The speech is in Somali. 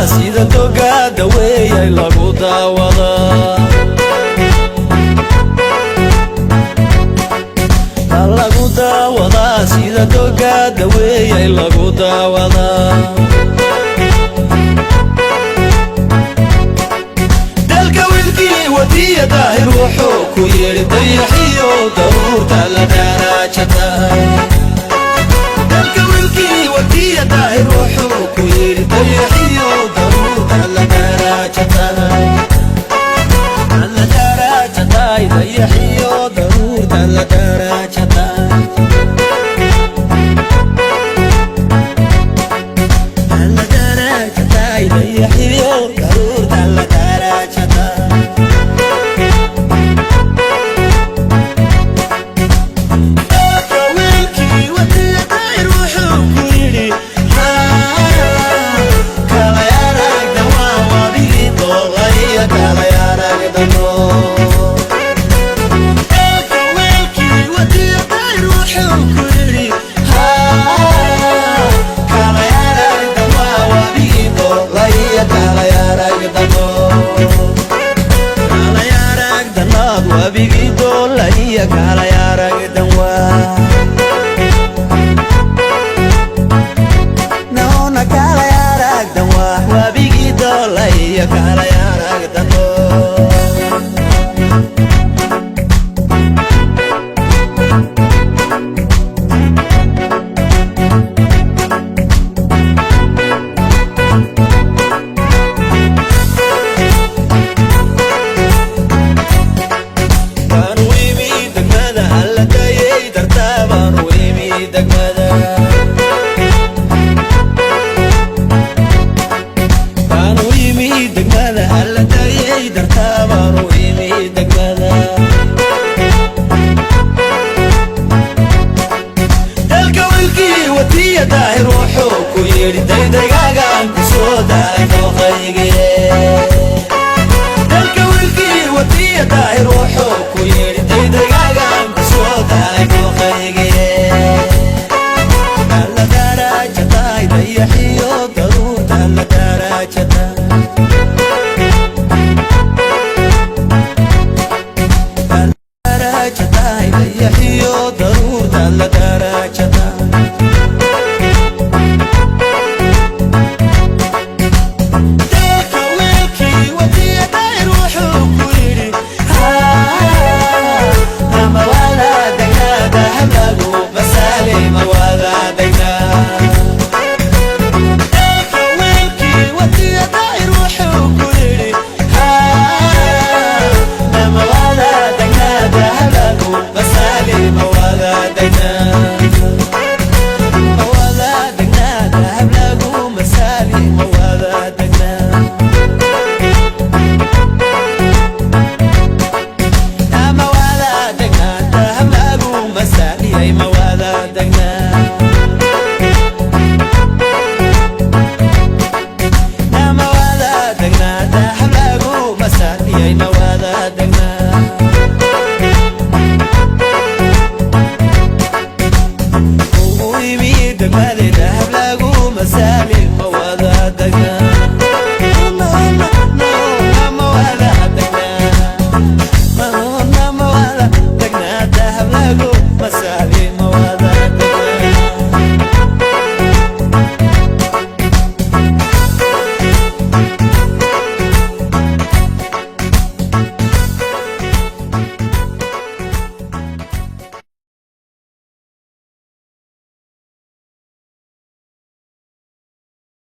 sida togada weeyay lagu daawadaa lagu daawadaa sida togada weeyay lagu daawadaa dalka wiilkii wadiya daahir wuxuu ku yiri dayaxiyo daruurta la daraajada dalka wiilkii wadiya daahir wuxuu ku yiri dayaxiyo daruurta la daraajada la daraajada dayaxiyo daruurta la daraajada la daraajada dayaxiyo daruurta la daraajada kala yaragdan waa noona kala yaragdan waa wabigi dolay kala yaragdan daahir wuxuu ku yiri daydagaagan ku soo daaray dooqayge dalka wiilkii wadiya daahir wuxuu ku yiri daydagaagan ku soo daaray dooqayge la daraajada dayaxiyo daruurta la daraajada la daraajada dayaxiyo daruurta la daraajada مسالي مواد